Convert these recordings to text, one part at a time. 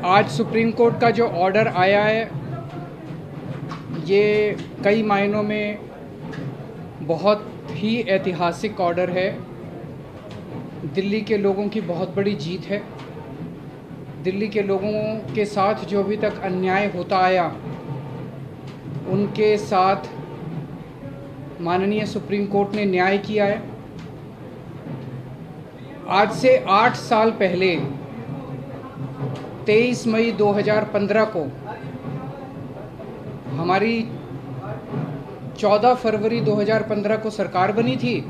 आज supreme court का जो ऑर्डर आया है ये कई मायनों में बहुत ही ऐतिहासिक ऑर्डर है। दिल्ली के लोगों की बहुत बड़ी जीत है। दिल्ली के लोगों के साथ जो अभी तक अन्याय होता आया उनके साथ माननीय सुप्रीम कोर्ट ने न्याय किया है। आज से 8 साल पहले 23 मई 2015 को हमारी 14 फरवरी 2015 को सरकार बनी थी।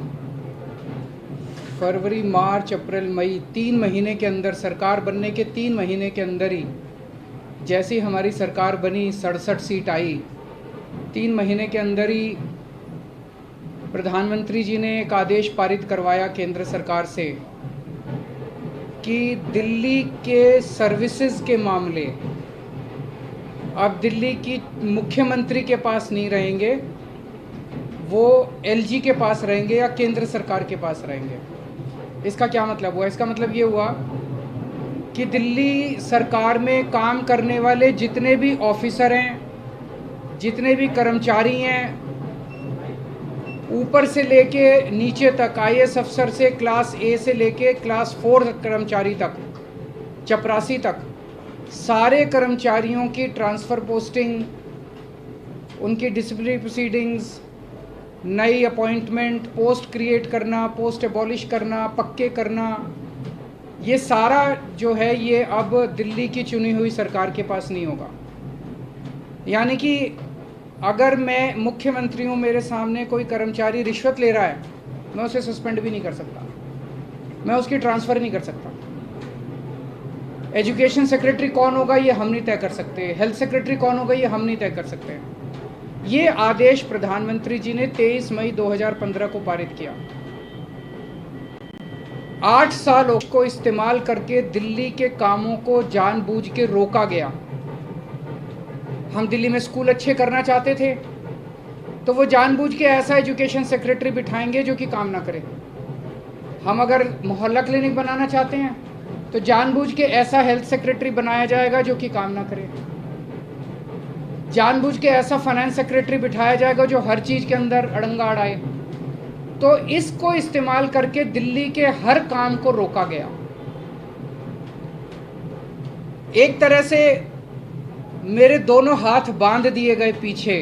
फरवरी, मार्च, अप्रैल, मई 3 महीने के अंदर, सरकार बनने के 3 महीने के अंदर ही जैसे ही हमारी सरकार बनी 67 सीट आई। 3 महीने के अंदर ही प्रधानमंत्री जी ने एक आदेश पारित करवाया केंद्र सरकार से कि दिल्ली के सर्विसेज के मामले अब दिल्ली की मुख्यमंत्री के पास नहीं रहेंगे, वो एलजी के पास रहेंगे या केंद्र सरकार के पास रहेंगे। इसका क्या मतलब हुआ? इसका मतलब ये हुआ कि दिल्ली सरकार में काम करने वाले जितने भी ऑफिसर हैं, जितने भी कर्मचारी हैं, ऊपर से लेके नीचे तक, आईएएस अफसर से क्लास ए से लेके क्लास 4 कर्मचारी तक, चपरासी तक, सारे कर्मचारियों की ट्रांसफ़र पोस्टिंग, उनकी डिसिप्लिनरी प्रोसीडिंग्स, नई अपॉइंटमेंट, पोस्ट क्रिएट करना, पोस्ट एबॉलिश करना, पक्के करना, ये सारा जो है ये अब दिल्ली की चुनी हुई सरकार के पास नहीं होगा। यानी कि अगर मैं मुख्यमंत्री हूँ, मेरे सामने कोई कर्मचारी रिश्वत ले रहा है, मैं उसे सस्पेंड भी नहीं कर सकता, मैं उसकी ट्रांसफ़र नहीं कर सकता। एजुकेशन सेक्रेटरी कौन होगा ये हम नहीं तय कर सकते, हेल्थ सेक्रेटरी कौन होगा ये हम नहीं तय कर सकते। ये आदेश प्रधानमंत्री जी ने 23 मई 2015 को पारित किया। 8 साल को इस्तेमाल करके दिल्ली के कामों को जानबूझ के रोका गया। हम दिल्ली में स्कूल अच्छे करना चाहते थे तो वो जानबूझ के ऐसा एजुकेशन सेक्रेटरी बिठाएंगे जो कि काम ना करे। हम अगर मोहल्ला क्लिनिक बनाना चाहते हैं तो जानबूझ के ऐसा हेल्थ सेक्रेटरी बनाया जाएगा जो कि काम ना करे। जानबूझ के ऐसा फाइनेंस सेक्रेटरी बिठाया जाएगा जो हर चीज़ के अंदर अड़ंगा अड़ाए। तो इसको इस्तेमाल करके दिल्ली के हर काम को रोका गया। एक तरह से मेरे दोनों हाथ बांध दिए गए पीछे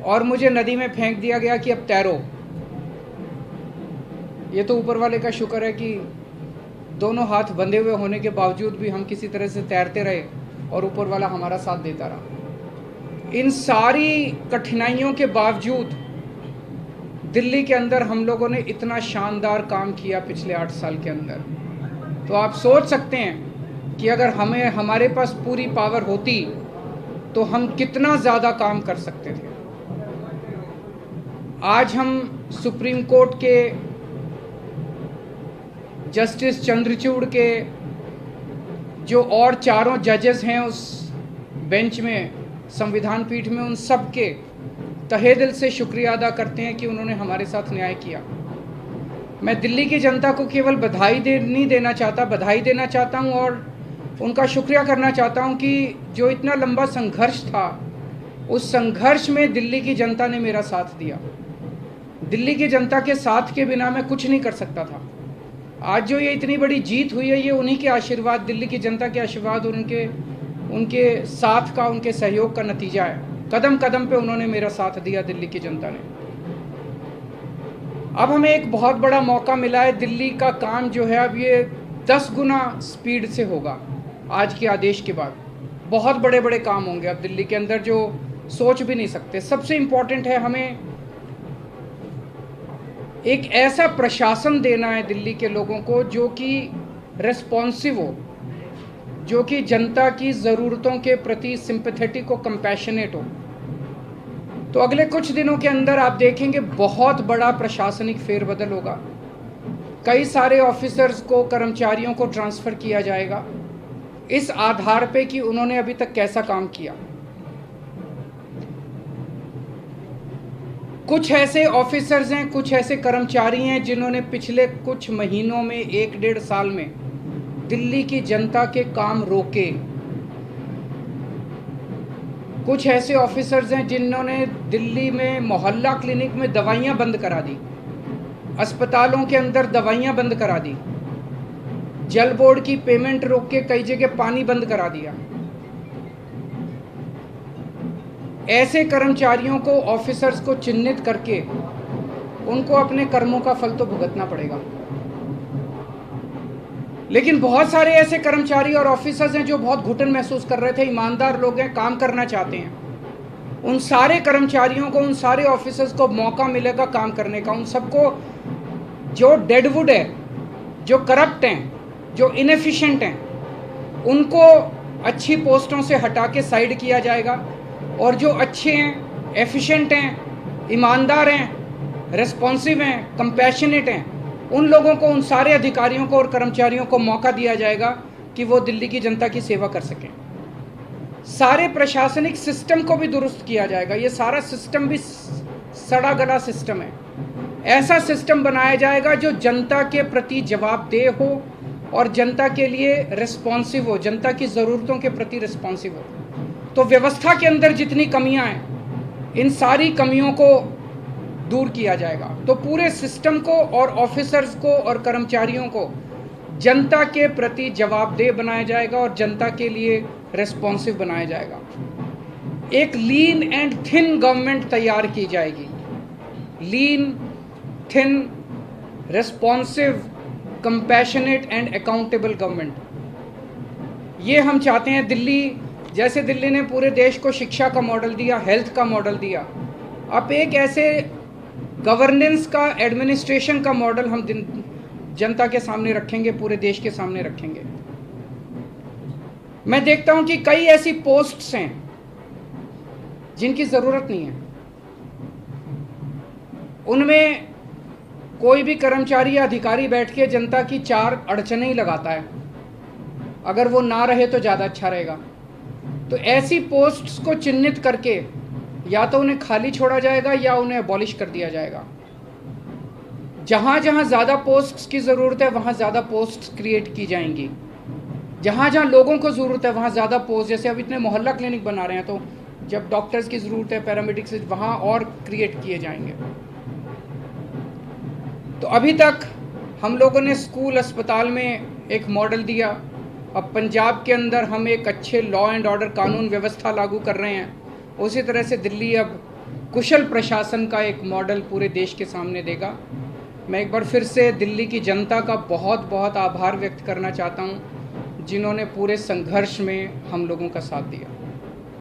और मुझे नदी में फेंक दिया गया कि अब तैरो। ये तो ऊपर वाले का शुक्र है कि दोनों हाथ बंधे हुए होने के बावजूद भी हम किसी तरह से तैरते रहे और ऊपर वाला हमारा साथ देता रहा। इन सारी कठिनाइयों के बावजूद दिल्ली के अंदर हम लोगों ने इतना शानदार काम किया पिछले 8 साल के अंदर। तो आप सोच सकते हैं कि अगर हमारे पास पूरी पावर होती तो हम कितना ज़्यादा काम कर सकते थे। आज हम सुप्रीम कोर्ट के जस्टिस चंद्रचूड़ के जो और चारों जजेस हैं उस बेंच में, संविधान पीठ में, उन सब के तहे दिल से शुक्रिया अदा करते हैं कि उन्होंने हमारे साथ न्याय किया। मैं दिल्ली की जनता को केवल नहीं देना चाहता, बधाई देना चाहता हूं और उनका शुक्रिया करना चाहता हूं कि जो इतना लंबा संघर्ष था, उस संघर्ष में दिल्ली की जनता ने मेरा साथ दिया। दिल्ली की जनता के साथ के बिना मैं कुछ नहीं कर सकता था। आज जो ये इतनी बड़ी जीत हुई है ये उन्हीं के आशीर्वाद, दिल्ली की जनता के आशीर्वाद और उनके साथ का, उनके सहयोग का नतीजा है। कदम कदम पे उन्होंने मेरा साथ दिया दिल्ली की जनता ने। अब हमें एक बहुत बड़ा मौका मिला है। दिल्ली का काम जो है अब ये 10 गुना स्पीड से होगा। आज के आदेश के बाद बहुत बड़े बड़े काम होंगे अब दिल्ली के अंदर जो सोच भी नहीं सकते। सबसे इम्पोर्टेंट है हमें एक ऐसा प्रशासन देना है दिल्ली के लोगों को जो कि रेस्पॉन्सिव हो, जो कि जनता की ज़रूरतों के प्रति सिंपैथेटिक और कंपैशनेट हो। तो अगले कुछ दिनों के अंदर आप देखेंगे बहुत बड़ा प्रशासनिक फेरबदल होगा। कई सारे ऑफिसर्स को, कर्मचारियों को ट्रांसफ़र किया जाएगा इस आधार पे कि उन्होंने अभी तक कैसा काम किया। कुछ ऐसे ऑफिसर्स हैं, कुछ ऐसे कर्मचारी हैं जिन्होंने पिछले कुछ महीनों में, 1 डेढ़ साल में दिल्ली की जनता के काम रोके। कुछ ऐसे ऑफिसर्स हैं जिन्होंने दिल्ली में मोहल्ला क्लिनिक में दवाइयाँ बंद करा दी, अस्पतालों के अंदर दवाइयाँ बंद करा दी, जल बोर्ड की पेमेंट रोक के कई जगह पानी बंद करा दिया। ऐसे कर्मचारियों को, ऑफिसर्स को चिन्हित करके उनको अपने कर्मों का फल तो भुगतना पड़ेगा। लेकिन बहुत सारे ऐसे कर्मचारी और ऑफिसर्स हैं जो बहुत घुटन महसूस कर रहे थे, ईमानदार लोग हैं, काम करना चाहते हैं। उन सारे कर्मचारियों को, उन सारे ऑफिसर्स को मौका मिलेगा काम करने का। उन सबको जो डेडवुड है, जो करप्ट हैं, जो इनएफिशिएंट हैं, उनको अच्छी पोस्टों से हटा के साइड किया जाएगा, और जो अच्छे हैं, एफिशिएंट हैं, ईमानदार हैं, रिस्पॉन्सिव हैं, कंपैशनेट हैं, उन लोगों को, उन सारे अधिकारियों को और कर्मचारियों को मौका दिया जाएगा कि वो दिल्ली की जनता की सेवा कर सकें। सारे प्रशासनिक सिस्टम को भी दुरुस्त किया जाएगा। ये सारा सिस्टम भी सड़ा गला सिस्टम है। ऐसा सिस्टम बनाया जाएगा जो जनता के प्रति जवाबदेह हो और जनता के लिए रिस्पॉन्सिव हो, जनता की ज़रूरतों के प्रति रिस्पॉन्सिव हो। तो व्यवस्था के अंदर जितनी कमियां हैं, इन सारी कमियों को दूर किया जाएगा। तो पूरे सिस्टम को और ऑफिसर्स को और कर्मचारियों को जनता के प्रति जवाबदेह बनाया जाएगा और जनता के लिए रिस्पॉन्सिव बनाया जाएगा। एक लीन एंड थिन गवर्नमेंट तैयार की जाएगी। Lean, thin, responsive, compassionate and accountable government. ये हम चाहते हैं। दिल्ली, जैसे दिल्ली ने पूरे देश को शिक्षा का मॉडल दिया, हेल्थ का मॉडल दिया, अब एक ऐसे गवर्नेंस का, एडमिनिस्ट्रेशन का मॉडल हम जनता के सामने रखेंगे, पूरे देश के सामने रखेंगे। मैं देखता हूं कि कई ऐसी पोस्ट्स हैं जिनकी ज़रूरत नहीं है। उनमें कोई भी कर्मचारी या अधिकारी बैठ के जनता की चार अड़चनें ही लगाता है। अगर वो ना रहे तो ज़्यादा अच्छा रहेगा। तो ऐसी पोस्ट्स को चिन्हित करके या तो उन्हें खाली छोड़ा जाएगा या उन्हें अबॉलिश कर दिया जाएगा। जहाँ जहाँ ज़्यादा पोस्ट्स की ज़रूरत है वहाँ ज़्यादा पोस्ट्स क्रिएट की जाएंगी। जहाँ जहाँ लोगों को ज़रूरत है वहाँ ज़्यादा पोस्ट, जैसे अब इतने मोहल्ला क्लिनिक बना रहे हैं, तो जब डॉक्टर्स की ज़रूरत है, पैरामेडिक्स, वहाँ और क्रिएट किए जाएंगे। तो अभी तक हम लोगों ने स्कूल, अस्पताल में एक मॉडल दिया। अब पंजाब के अंदर हम एक अच्छे लॉ एंड ऑर्डर, कानून व्यवस्था लागू कर रहे हैं। उसी तरह से दिल्ली अब कुशल प्रशासन का एक मॉडल पूरे देश के सामने देगा। मैं एक बार फिर से दिल्ली की जनता का बहुत बहुत आभार व्यक्त करना चाहता हूं, जिन्होंने पूरे संघर्ष में हम लोगों का साथ दिया।